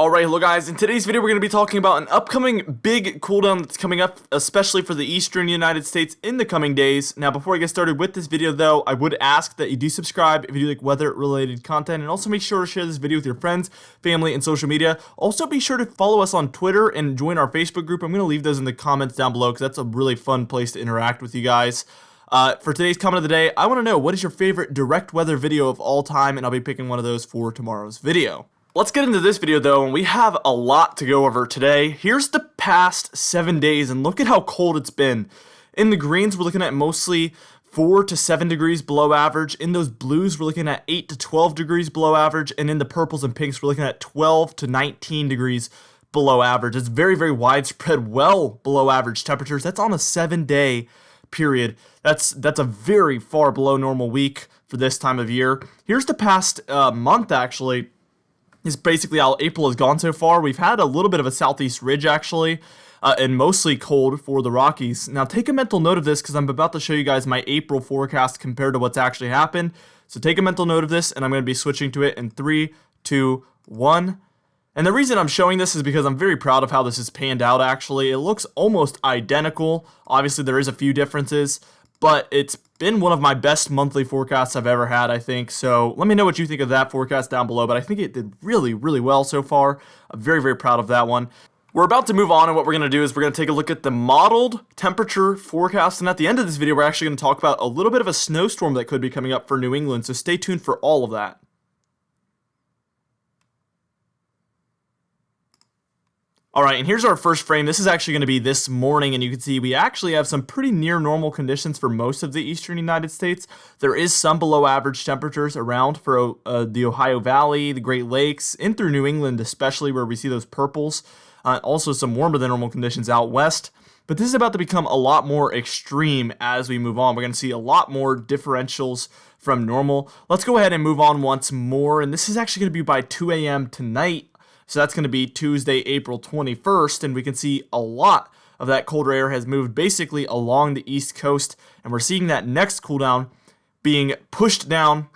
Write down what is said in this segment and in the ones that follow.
Alright, hello guys. In today's video we're going to be talking about an upcoming big cooldown that's coming up, especially for the eastern United States in the coming days. Now before I get started with this video though, I would ask that you do subscribe if you do like weather related content, and also make sure to share this video with your friends, family, and social media. Also be sure to follow us on Twitter and join our Facebook group. I'm going to leave those in the comments down below because that's a really fun place to interact with you guys. For today's comment of the day, I want to know what is your favorite direct weather video of all time, and I'll be picking one of those for tomorrow's video. Let's get into this video though, and we have a lot to go over today. Here's the past 7 days, and look at how cold it's been. In the greens, we're looking at mostly 4 to 7 degrees below average. In those blues, we're looking at 8 to 12 degrees below average. And in the purples and pinks, we're looking at 12 to 19 degrees below average. It's very, very widespread, well below average temperatures. That's on a 7-day period. That's a very far below normal week for this time of year. Here's the past month, actually. Is basically how April has gone so far. We've had a little bit of a southeast ridge actually, and mostly cold for the Rockies. Now take a mental note of this because I'm about to show you guys my April forecast compared to what's actually happened. So take a mental note of this, and I'm going to be switching to it in 3, 2, 1. And the reason I'm showing this is because I'm very proud of how this has panned out actually. It looks almost identical. Obviously there is a few differences, but it's been one of my best monthly forecasts I've ever had, I think. So let me know what you think of that forecast down below, but I think it did really, really well so far. I'm very, very proud of that one. We're about to move on, and what we're going to do is we're going to take a look at the modeled temperature forecast, and at the end of this video, we're actually going to talk about a little bit of a snowstorm that could be coming up for New England, so stay tuned for all of that. Alright, and here's our first frame. This is actually going to be this morning, and you can see we actually have some pretty near normal conditions for most of the eastern United States. There is some below average temperatures around for the Ohio Valley, the Great Lakes, in through New England especially, where we see those purples. Also some warmer than normal conditions out west. But this is about to become a lot more extreme as we move on. We're going to see a lot more differentials from normal. Let's go ahead and move on once more, and this is actually going to be by 2 a.m. tonight. So that's going to be Tuesday, April 21st, and we can see a lot of that colder air has moved basically along the east coast, and we're seeing that next cool down being pushed down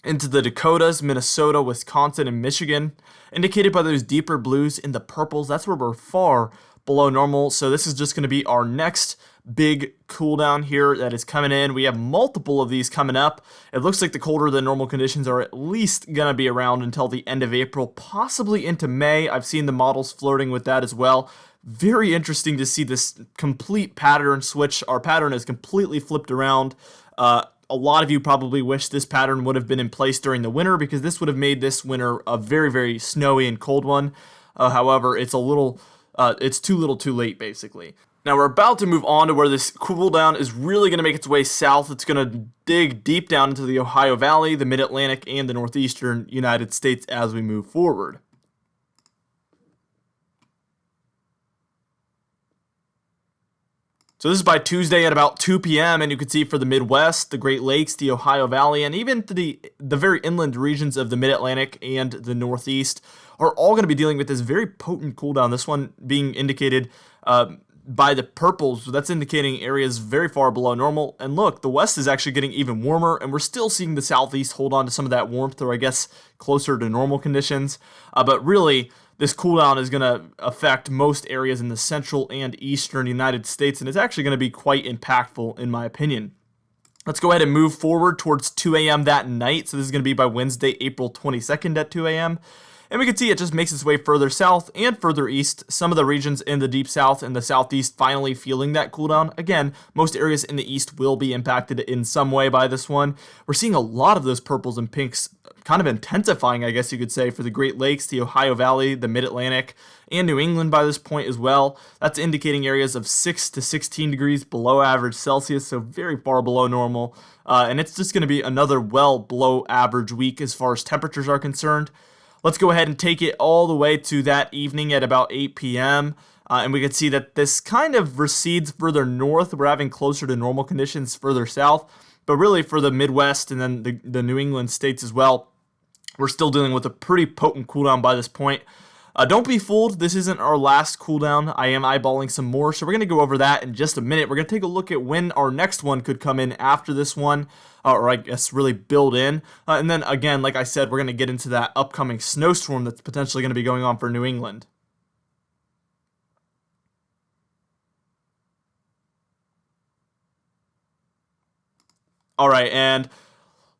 into the Dakotas, Minnesota, Wisconsin, and Michigan, indicated by those deeper blues in the purples. That's where we're far below normal, so this is just going to be our next big cool down here that is coming in. We have multiple of these coming up. It looks like the colder than normal conditions are at least going to be around until the end of April, possibly into May. I've seen the models flirting with that as well. Very interesting to see this complete pattern switch. Our pattern is completely flipped around. A lot of you probably wish this pattern would have been in place during the winter, because this would have made this winter a very, very snowy and cold one. However, it's too little too late basically. Now we're about to move on to where this cool down is really going to make its way south. It's going to dig deep down into the Ohio Valley, the Mid-Atlantic, and the northeastern United States as we move forward. So this is by Tuesday at about 2 p.m. and you can see for the Midwest, the Great Lakes, the Ohio Valley, and even to the very inland regions of the Mid-Atlantic and the Northeast are all going to be dealing with this very potent cool down. This one being indicated by the purples, that's indicating areas very far below normal. And look, the west is actually getting even warmer, and we're still seeing the southeast hold on to some of that warmth, or I guess closer to normal conditions. But really, this cool down is going to affect most areas in the central and eastern United States, and it's actually going to be quite impactful in my opinion. Let's go ahead and move forward towards 2 a.m. that night. So this is going to be by Wednesday, April 22nd at 2 a.m. And we can see it just makes its way further south and further east. Some of the regions in the deep south and the southeast finally feeling that cool down. Again, most areas in the east will be impacted in some way by this one. We're seeing a lot of those purples and pinks kind of intensifying, I guess you could say, for the Great Lakes, the Ohio Valley, the Mid-Atlantic, and New England by this point as well. That's indicating areas of 6 to 16 degrees below average Celsius, so very far below normal. And it's just going to be another well below average week as far as temperatures are concerned. Let's go ahead and take it all the way to that evening at about 8 p.m. And we can see that this kind of recedes further north. We're having closer to normal conditions further south. But really for the Midwest and then the New England states as well, we're still dealing with a pretty potent cool down by this point. Don't be fooled, this isn't our last cooldown. I am eyeballing some more, so we're going to go over that in just a minute. We're going to take a look at when our next one could come in after this one, or I guess really build in. And then again, like I said, we're going to get into that upcoming snowstorm that's potentially going to be going on for New England. Alright, and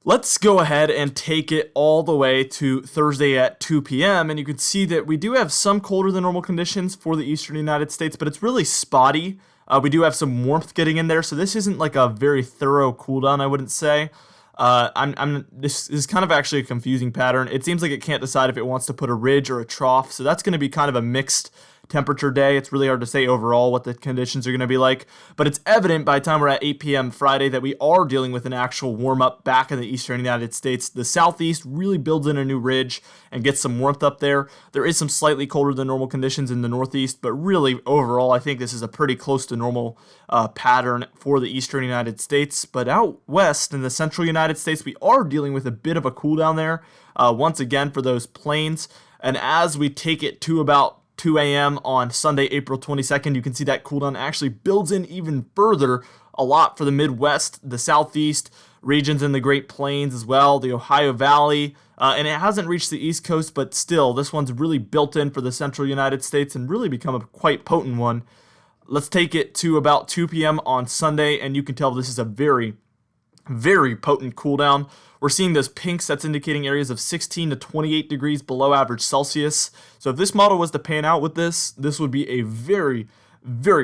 let's go ahead and take it all the way to Thursday at 2 p.m. And you can see that we do have some colder than normal conditions for the eastern United States, but it's really spotty. We do have some warmth getting in there, so this isn't like a very thorough cooldown, I wouldn't say. This is kind of actually a confusing pattern. It seems like it can't decide if it wants to put a ridge or a trough, so that's going to be kind of a mixed temperature day. It's really hard to say overall what the conditions are going to be like, but it's evident by the time we're at 8 p.m. Friday that we are dealing with an actual warm-up back in the eastern United States. The southeast really builds in a new ridge and gets some warmth up there. There is some slightly colder than normal conditions in the northeast, but really overall I think this is a pretty close to normal pattern for the eastern United States. But out west in the central United States, we are dealing with a bit of a cool down there once again for those plains. And as we take it to about 2 a.m. on Sunday, April 22nd, you can see that cooldown actually builds in even further, a lot for the Midwest, the Southeast, regions in the Great Plains as well, the Ohio Valley, and it hasn't reached the East Coast, but still, this one's really built in for the central United States and really become a quite potent one. Let's take it to about 2 p.m. on Sunday, and you can tell this is a very potent cooldown. We're seeing those pinks, that's indicating areas of 16 to 28 degrees below average Celsius. So if this model was to pan out with this would be a very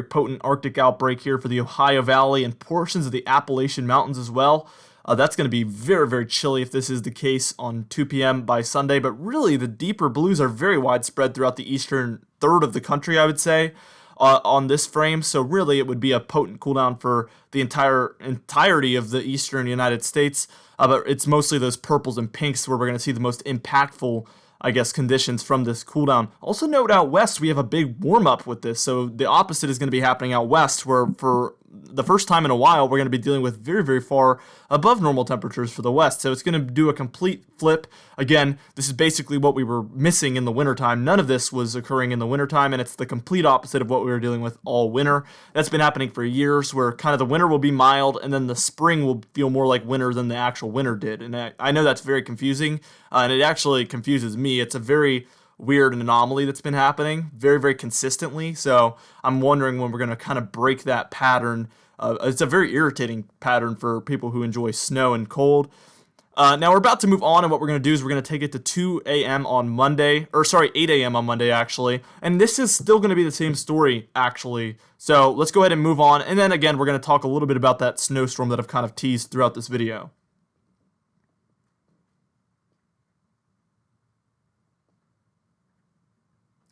potent Arctic outbreak here for the Ohio Valley and portions of the Appalachian Mountains as well. That's going to be very chilly if this is the case on 2 p.m. by Sunday, but really the deeper blues are very widespread throughout the eastern third of the country, I would say. On this frame, so really it would be a potent cooldown for the entirety of the eastern United States, but it's mostly those purples and pinks where we're going to see the most impactful, I guess, conditions from this cooldown. Also note out west we have a big warm-up with this, so the opposite is going to be happening out west, where for the first time in a while we're going to be dealing with very far above normal temperatures for the west, so it's going to do a complete flip. Again, this is basically what we were missing in the wintertime. None of this was occurring in the wintertime, and it's the complete opposite of what we were dealing with all winter. That's been happening for years, where kind of the winter will be mild and then the spring will feel more like winter than the actual winter did. And I know that's very confusing, and it actually confuses me. It's a very weird anomaly that's been happening very consistently, so I'm wondering when we're going to kind of break that pattern. It's a very irritating pattern for people who enjoy snow and cold. Now we're about to move on, and what we're going to do is we're going to take it to 2 a.m. on Monday, or sorry, 8 a.m. on Monday actually, and this is still going to be the same story actually. So let's go ahead and move on, and then again we're going to talk a little bit about that snowstorm that I've kind of teased throughout this video.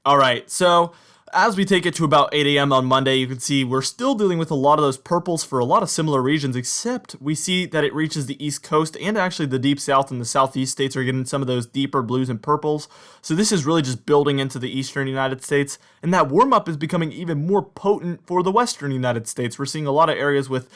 Alright, so as we take it to about 8 a.m. on Monday, you can see we're still dealing with a lot of those purples for a lot of similar regions, except we see that it reaches the East Coast and actually the deep south and the southeast states are getting some of those deeper blues and purples. So this is really just building into the eastern United States, and that warm-up is becoming even more potent for the western United States. We're seeing a lot of areas with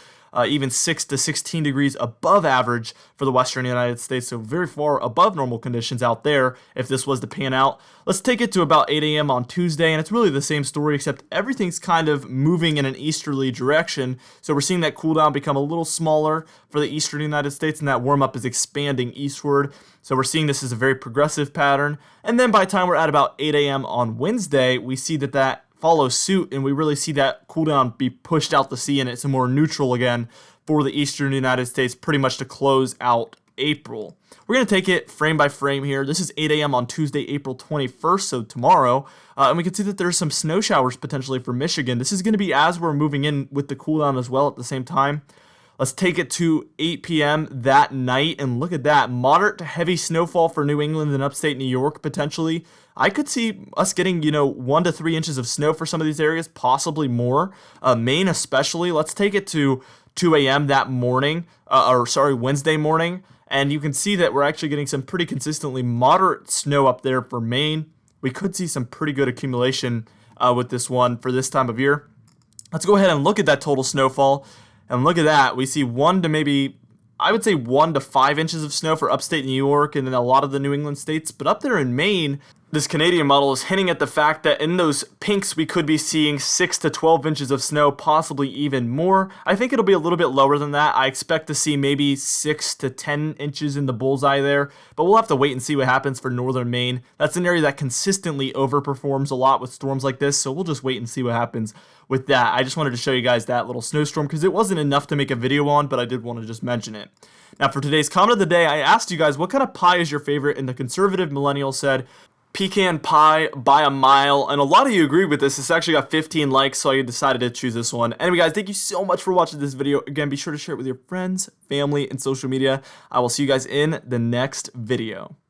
even 6 to 16 degrees above average for the western United States, so very far above normal conditions out there if this was to pan out. Let's take it to about 8 a.m. on Tuesday, and it's really the same story, except everything's kind of moving in an easterly direction, so we're seeing that cooldown become a little smaller for the eastern United States, and that warm-up is expanding eastward. So we're seeing this as a very progressive pattern, and then by the time we're at about 8 a.m. on Wednesday, we see that follow suit, and we really see that cooldown be pushed out to sea, and it's more neutral again for the eastern United States pretty much to close out April. We're going to take it frame by frame here. This is 8 a.m. on Tuesday, April 21st, so tomorrow, and we can see that there's some snow showers potentially for Michigan. This is going to be as we're moving in with the cooldown as well at the same time. Let's take it to 8 p.m. that night, and look at that. Moderate to heavy snowfall for New England and upstate New York, potentially. I could see us getting, 1 to 3 inches of snow for some of these areas, possibly more. Maine especially. Let's take it to 2 a.m. that morning, Wednesday morning, and you can see that we're actually getting some pretty consistently moderate snow up there for Maine. We could see some pretty good accumulation with this one for this time of year. Let's go ahead and look at that total snowfall. And look at that, we see 1 to 5 inches of snow for upstate New York and then a lot of the New England states. But up there in Maine, This Canadian model is hinting at the fact that in those pinks we could be seeing 6 to 12 inches of snow, possibly even more. I think it'll be a little bit lower than that. I expect to see maybe 6 to 10 inches in the bullseye there, but we'll have to wait and see what happens for northern Maine. That's an area that consistently overperforms a lot with storms like this, so we'll just wait and see what happens with that. I just wanted to show you guys that little snowstorm because it wasn't enough to make a video on, but I did want to just mention it. Now for today's comment of the day, I asked you guys what kind of pie is your favorite, and the conservative millennial said pecan pie by a mile, and a lot of you agreed with this. This actually got 15 likes, so I decided to choose this one. Anyway guys, thank you so much for watching this video. Again, be sure to share it with your friends, family, and social media. I will see you guys in the next video.